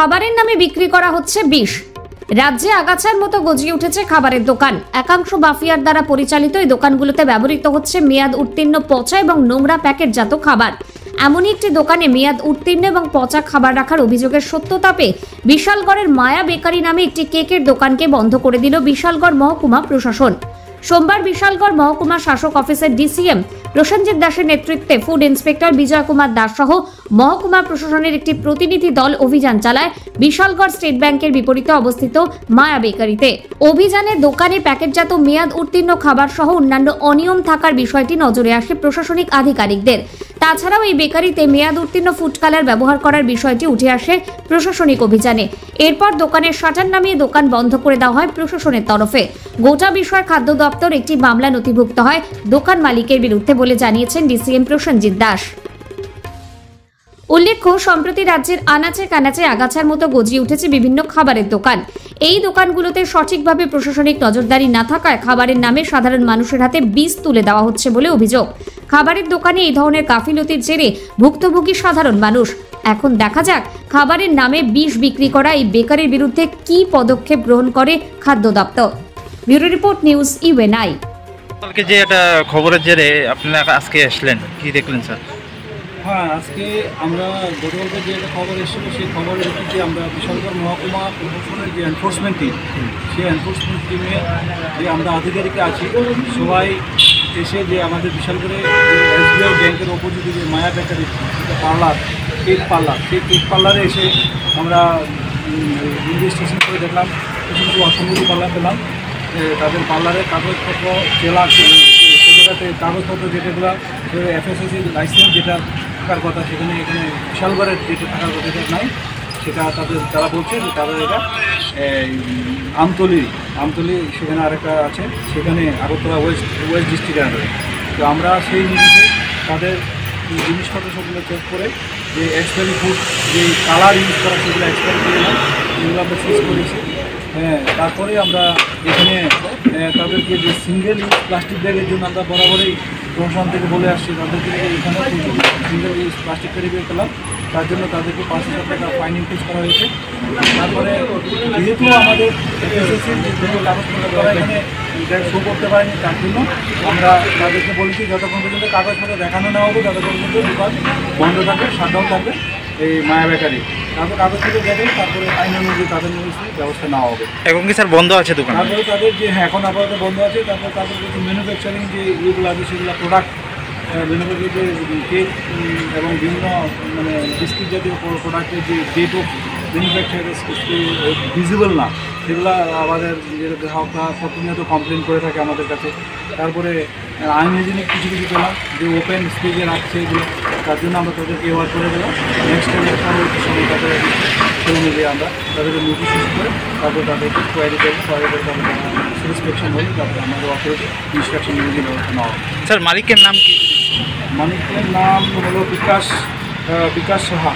খাবারের নামে বিক্রি করা হচ্ছে বিষ। রাজ্যে আগাছার মতো গজিয়ে উঠেছে খাবারের দোকান। একাংশ মাফিয়ার দ্বারা পরিচালিত এই দোকানগুলোতে ব্যবহৃত হচ্ছে মেয়াদ উত্তীর্ণ পচা এবং নোংরা প্যাকেটজাত খাবার। এমনই একটি দোকানে মেয়াদ উত্তীর্ণ এবং পচা খাবার রাখার অভিযোগের সত্যতা পেয়ে বিশালগড়ের মায়া বেকারি নামে একটি কেকের দোকানকে বন্ধ করে দিল বিশালগড় মহকুমা প্রশাসন। সোমবার বিশালগড় মহকুমা শাসক অফিসের ডিসিএম প্রসেনজিৎ দাসের নেতৃত্বে ফুড ইন্সপেক্টর বিজয় কুমার দাস সহ মহকুমা প্রশাসনের একটি প্রতিনিধি দল অভিযান চালায় বিশালগড় স্টেট ব্যাংকের বিপরীতে অবস্থিত মায়া বেকারিতে। অভিযানে দোকানে প্যাকেটজাত মেয়াদ উত্তীর্ণ খাবার সহ অন্যান্য অনিয়ম থাকার বিষয়টি নজরে আসে প্রশাসনিক আধিকারিকদের। তাছাড়াও এই বেকারিতে মেয়াদ উত্তীর্ণ ফুড কালার ব্যবহার করার বিষয়টি উঠে আসে প্রশাসনিক অভিযানে। এরপর দোকানের শাটার নামিয়ে দোকান বন্ধ করে দেওয়া হয় প্রশাসনের তরফে। গোটা বিষয়ে খাদ্য দপ্তর একটি মামলা নথিভুক্ত হয় দোকান মালিকের বিরুদ্ধে বলে জানিয়েছেন ডিসিএম প্রসেনজিৎ দাস। উল্লেখ্য, সম্প্রতি রাজ্যের আনাচে কানাচে আগাছার মতো গজিয়ে উঠেছে বিভিন্ন খাবারের দোকান। এই দোকানগুলোতে সঠিকভাবে প্রশাসনিক নজরদারি না থাকায় খাবারের নামে সাধারণ মানুষের হাতে বিষ তুলে দেওয়া হচ্ছে বলে অভিযোগ। খাবারের দোকানে এই ধরনের গাফিলতির জেরে ভুক্তভোগী সাধারণ মানুষ। এখন দেখা যাক খাবারের নামে বিষ বিক্রি করা এই বেকারির বিরুদ্ধে কি পদক্ষেপ গ্রহণ করে খাদ্য দপ্তর। Bureau report, news UNI. কালকে যে একটা খবরের জেরে আপনারা আজকে আসলেন, কি দেখলেন স্যার? হ্যাঁ, আজকে আমরা গতকালকে যে একটা খবর এসেছিল সেই খবরের ভিত্তিতে আমরা বিশালগড় মহকুমা প্রশাসনের যে এনফোর্সমেন্ট টিম, সেই এনফোর্সমেন্ট টিমে যে আমরা আধিকারিকরা আছি সবাই এসে যে আমাদের বিশালগড়ে যে এসবিআই ব্যাংকের অপোজিটে যে মায়া বেকারি পার্লার, কেক পার্লার, সেই কেক পার্লারে এসে আমরা ইনভেস্টিগেশন করে দেখলাম কিছু অসংগতি পার্লার পেলাম। তাদের পার্লারের কাগজপত্র জেলা সে জায়গাতে কাগজপত্র যেটাগুলো এফএসএসি লাইসেন্স যেটা থাকার কথা সেখানে এখানে বিশালগড়ের যেটা থাকার কথা সেটা নাই। সেটা তারা বলছে যে তাদের এটা আমতলি সেখানে আরেকটা আছে, সেখানে আগরতলা ওয়েস্ট ডিস্ট্রিক্টের আন্ডারে। তো আমরা সেই নিরিখে তাদের জিনিসপত্র সবগুলো চেক করে যে এক্সপায়ারি ফুড যে কালার ইউজ করা সেগুলো এক্সপায়ারি করে না, এগুলো আমরা সিজ করেছি। হ্যাঁ, তারপরে আমরা এখানে তাদেরকে যে সিঙ্গেল ইউজ প্লাস্টিক ব্যাগের জন্য আমরা বরাবরই প্রশাসন থেকে বলে আসছি তাদেরকে এখানে সিঙ্গেল ইউজ প্লাস্টিক ক্যারি বের করলাম, তার জন্য তাদেরকে 5,000 টাকা ফাইন ইম্পোজ করা হয়েছে। তারপরে যেহেতু আমাদের এসএসসির যে কাগজপত্র তারা এখানে শো করতে পারেনি, তার জন্য আমরা তাদেরকে বলেছি যতক্ষণ পর্যন্ত কাগজপত্র দেখানো না হবে ততক্ষণ পর্যন্ত দোকান বন্ধ থাকবে, শাটডাউন থাকবে এই মায়া বেকারি। তারপর কাগজপত্র দেবেন, তারপরে আইন অনুযায়ী তাদের ব্যবস্থা নেওয়া হবে। এখন কি স্যার বন্ধ আছে দোকান? তারপরে তাদের যে এখন আপাতত বন্ধ আছে, তারপর তাদের যে ম্যানুফ্যাকচারিং যে ইয়েগুলো আছে সেগুলো প্রোডাক্ট ম্যানুফ্যাকচারিং যে কেক এবং বিভিন্ন মানে বিস্কিট জাতীয় প্রোডাক্টের যে ডেট অফ ম্যানুফ্যাকচার ভিজিবল না, সেগুলো আমাদের গ্রাহকরা প্রতিনিয়ত কমপ্লেন করে থাকে আমাদের কাছে। তারপরে আনহাইজেনিক কিছু পেলাম যে ওপেন স্টেজে রাখছে এগুলো, তার জন্য আমরা তাদেরকে এওয়ার করে দিলাম। নেক্সট টাইমের সময় তাদের সেই অনুযায়ী আমরা তাদেরকে নোটিশ ইস্যু করে তারপর তাদেরকে কোয়ারি করবো, তারপরে স্যাটিসফ্যাকশন হলে তারপরে আমাদের অথরিটি ইনস্ট্রাকশন অনুযায়ী ব্যবস্থা নেওয়া হবে। স্যার মালিকের নাম কি? মালিকের নাম হলো বিকাশ সাহা।